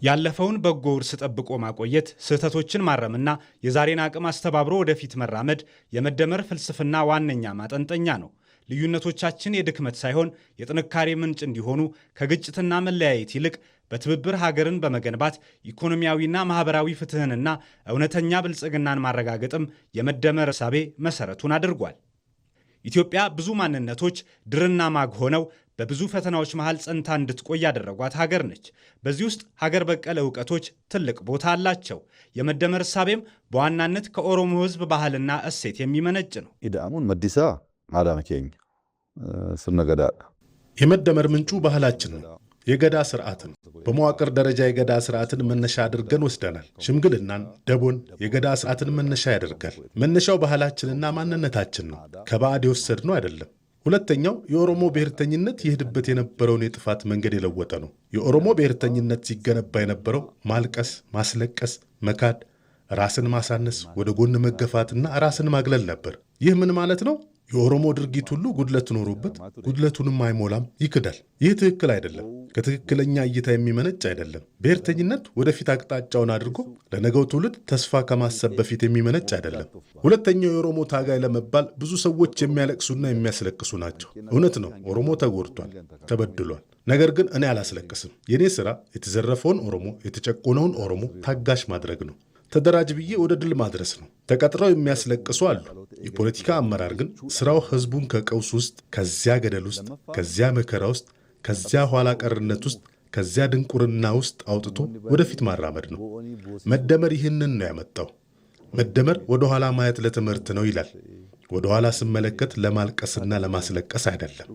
ያለፈውን በጎ ውርስ ጠብቆ ማቆየት፣ ስህተቶችን ማረምና የዛሬን አቅም አስተባብሮ ወደፊት መራመድ የመደመር ፍልስፍና ዋነኛ ማጠንጠኛ ነው። ልዩነቶቻችን የድክመት ሳይሆን የጥንካሬ ምንጭ እንዲሆኑ ከግጭትና መለያየት ይልቅ በትብብር ሀገርን በመገንባት ኢኮኖሚያዊና ማህበራዊ ፍትህንና እውነተኛ ብልጽግናን ማረጋገጥም የመደመር እሳቤ መሰረቱን አድርጓል። ኢትዮጵያ ብዙ ማንነቶች ድርና ማግ ሆነው በብዙ ፈተናዎች መሃል ጸንታ እንድትቆይ ያደረጓት ሀገር ነች። በዚህ ውስጥ ሀገር በቀል እውቀቶች ትልቅ ቦታ አላቸው። የመደመር እሳቤም በዋናነት ከኦሮሞ ሕዝብ ባህልና እሴት የሚመነጭ ነው። ኢዳሙን መዲሳ አዳመኬኝ ስነገዳ የመደመር ምንጩ ባህላችን ነው። የገዳ ስርዓትን በመዋቅር ደረጃ የገዳ ስርዓትን መነሻ አድርገን ወስደናል። ሽምግልናን፣ ደቦን የገዳ ስርዓትን መነሻ ያደርጋል። መነሻው ባህላችንና ማንነታችን ነው። ከባዕድ የወሰድነው አይደለም። ሁለተኛው የኦሮሞ ብሔርተኝነት ይሄድበት የነበረውን የጥፋት መንገድ የለወጠ ነው። የኦሮሞ ብሔርተኝነት ሲገነባ የነበረው ማልቀስ፣ ማስለቀስ፣ መካድ፣ ራስን ማሳነስ፣ ወደ ጎን መገፋትና ራስን ማግለል ነበር። ይህ ምን ማለት ነው? የኦሮሞ ድርጊት ሁሉ ጉድለት ኖሮበት ጉድለቱንም አይሞላም፣ ይክዳል። ይህ ትክክል አይደለም። ከትክክለኛ እይታ የሚመነጭ አይደለም። ብሔርተኝነት ወደፊት አቅጣጫውን አድርጎ ለነገው ትውልድ ተስፋ ከማሰብ በፊት የሚመነጭ አይደለም። ሁለተኛው የኦሮሞ ታጋይ ለመባል ብዙ ሰዎች የሚያለቅሱና የሚያስለቅሱ ናቸው። እውነት ነው፣ ኦሮሞ ተጎድቷል፣ ተበድሏል። ነገር ግን እኔ አላስለቅስም። የእኔ ሥራ የተዘረፈውን ኦሮሞ፣ የተጨቆነውን ኦሮሞ ታጋሽ ማድረግ ነው። ተደራጅ ብዬ ወደ ድል ማድረስ ነው። ተቀጥረው የሚያስለቅሱ አሉ። የፖለቲካ አመራር ግን ስራው ህዝቡን ከቀውስ ውስጥ፣ ከዚያ ገደል ውስጥ፣ ከዚያ መከራ ውስጥ፣ ከዚያ ኋላ ቀርነት ውስጥ፣ ከዚያ ድንቁርና ውስጥ አውጥቶ ወደፊት ማራመድ ነው። መደመር ይህንን ነው ያመጣው። መደመር ወደ ኋላ ማየት ለትምህርት ነው ይላል። ወደ ኋላ ስመለከት ለማልቀስና ለማስለቀስ አይደለም።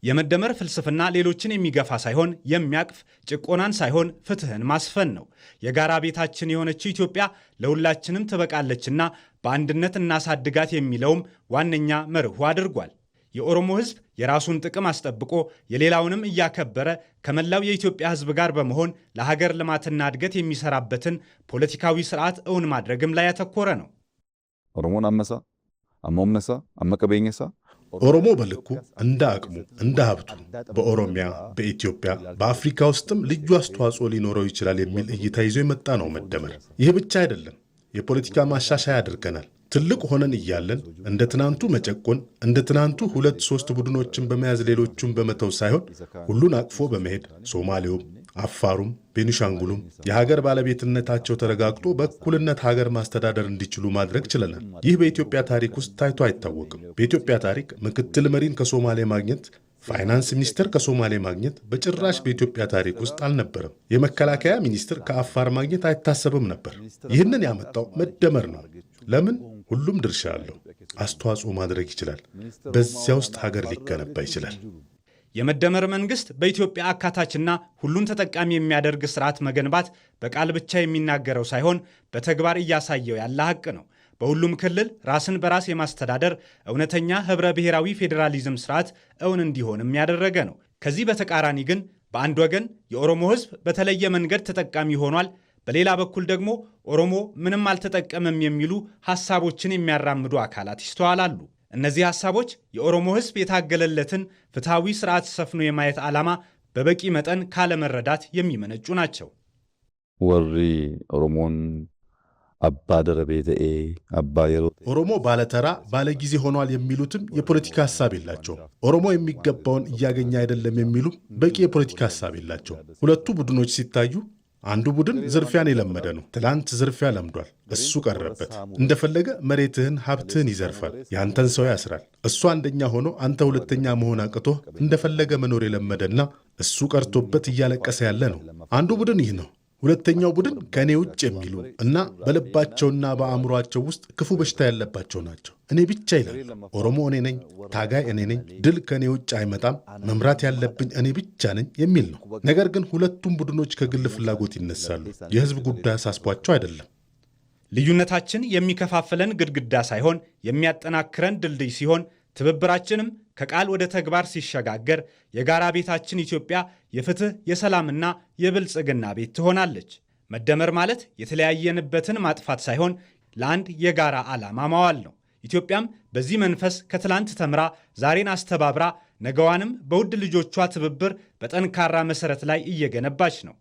የመደመር ፍልስፍና ሌሎችን የሚገፋ ሳይሆን የሚያቅፍ፣ ጭቆናን ሳይሆን ፍትህን ማስፈን ነው። የጋራ ቤታችን የሆነችው ኢትዮጵያ ለሁላችንም ትበቃለችና በአንድነት እናሳድጋት የሚለውም ዋነኛ መርሁ አድርጓል። የኦሮሞ ህዝብ የራሱን ጥቅም አስጠብቆ የሌላውንም እያከበረ ከመላው የኢትዮጵያ ህዝብ ጋር በመሆን ለሀገር ልማትና እድገት የሚሰራበትን ፖለቲካዊ ስርዓት እውን ማድረግም ላይ ያተኮረ ነው። ኦሮሞን አመሳ አሞምነሳ አመቀበኘሳ ኦሮሞ በልኩ እንደ አቅሙ እንደ ሀብቱ በኦሮሚያ፣ በኢትዮጵያ፣ በአፍሪካ ውስጥም ልዩ አስተዋጽኦ ሊኖረው ይችላል የሚል እይታ ይዞ የመጣ ነው መደመር። ይህ ብቻ አይደለም፣ የፖለቲካ ማሻሻያ አድርገናል። ትልቅ ሆነን እያለን እንደ ትናንቱ መጨቆን፣ እንደ ትናንቱ 2-3 ቡድኖችን በመያዝ ሌሎቹን በመተው ሳይሆን ሁሉን አቅፎ በመሄድ ሶማሌውም፣ አፋሩም፣ ቤኒሻንጉሉም የሀገር ባለቤትነታቸው ተረጋግጦ በእኩልነት ሀገር ማስተዳደር እንዲችሉ ማድረግ ችለናል። ይህ በኢትዮጵያ ታሪክ ውስጥ ታይቶ አይታወቅም። በኢትዮጵያ ታሪክ ምክትል መሪን ከሶማሌ ማግኘት፣ ፋይናንስ ሚኒስትር ከሶማሌ ማግኘት በጭራሽ በኢትዮጵያ ታሪክ ውስጥ አልነበረም። የመከላከያ ሚኒስትር ከአፋር ማግኘት አይታሰብም ነበር። ይህንን ያመጣው መደመር ነው። ለምን? ሁሉም ድርሻ አለው፣ አስተዋጽኦ ማድረግ ይችላል። በዚያ ውስጥ ሀገር ሊገነባ ይችላል። የመደመር መንግስት በኢትዮጵያ አካታችና ሁሉን ተጠቃሚ የሚያደርግ ስርዓት መገንባት በቃል ብቻ የሚናገረው ሳይሆን በተግባር እያሳየው ያለ ሀቅ ነው። በሁሉም ክልል ራስን በራስ የማስተዳደር እውነተኛ ህብረ ብሔራዊ ፌዴራሊዝም ስርዓት እውን እንዲሆንም ያደረገ ነው። ከዚህ በተቃራኒ ግን በአንድ ወገን የኦሮሞ ህዝብ በተለየ መንገድ ተጠቃሚ ሆኗል፣ በሌላ በኩል ደግሞ ኦሮሞ ምንም አልተጠቀመም የሚሉ ሐሳቦችን የሚያራምዱ አካላት ይስተዋላሉ። እነዚህ ሐሳቦች የኦሮሞ ህዝብ የታገለለትን ፍትሐዊ ስርዓት ሰፍኖ የማየት ዓላማ በበቂ መጠን ካለመረዳት የሚመነጩ ናቸው። ወሪ ኦሮሞን አባ ደረቤተኤ አባ የሮ ኦሮሞ ባለተራ ባለጊዜ ሆኗል የሚሉትም የፖለቲካ ሐሳብ የላቸውም። ኦሮሞ የሚገባውን እያገኘ አይደለም የሚሉም በቂ የፖለቲካ ሐሳብ የላቸውም። ሁለቱ ቡድኖች ሲታዩ አንዱ ቡድን ዝርፊያን የለመደ ነው። ትላንት ዝርፊያ ለምዷል። እሱ ቀረበት። እንደፈለገ መሬትህን፣ ሀብትህን ይዘርፋል። የአንተን ሰው ያስራል። እሱ አንደኛ ሆኖ አንተ ሁለተኛ መሆን አቅቶህ እንደፈለገ መኖር የለመደና እሱ ቀርቶበት እያለቀሰ ያለ ነው። አንዱ ቡድን ይህ ነው። ሁለተኛው ቡድን ከእኔ ውጭ የሚሉ እና በልባቸውና በአእምሯቸው ውስጥ ክፉ በሽታ ያለባቸው ናቸው። እኔ ብቻ ይላል። ኦሮሞ እኔ ነኝ፣ ታጋይ እኔ ነኝ፣ ድል ከእኔ ውጭ አይመጣም፣ መምራት ያለብኝ እኔ ብቻ ነኝ የሚል ነው። ነገር ግን ሁለቱም ቡድኖች ከግል ፍላጎት ይነሳሉ። የህዝብ ጉዳይ አሳስቧቸው አይደለም። ልዩነታችን የሚከፋፍለን ግድግዳ ሳይሆን የሚያጠናክረን ድልድይ ሲሆን ትብብራችንም ከቃል ወደ ተግባር ሲሸጋገር የጋራ ቤታችን ኢትዮጵያ የፍትህ፣ የሰላምና የብልጽግና ቤት ትሆናለች። መደመር ማለት የተለያየንበትን ማጥፋት ሳይሆን ለአንድ የጋራ ዓላማ ማዋል ነው። ኢትዮጵያም በዚህ መንፈስ ከትላንት ተምራ ዛሬን አስተባብራ ነገዋንም በውድ ልጆቿ ትብብር በጠንካራ መሠረት ላይ እየገነባች ነው።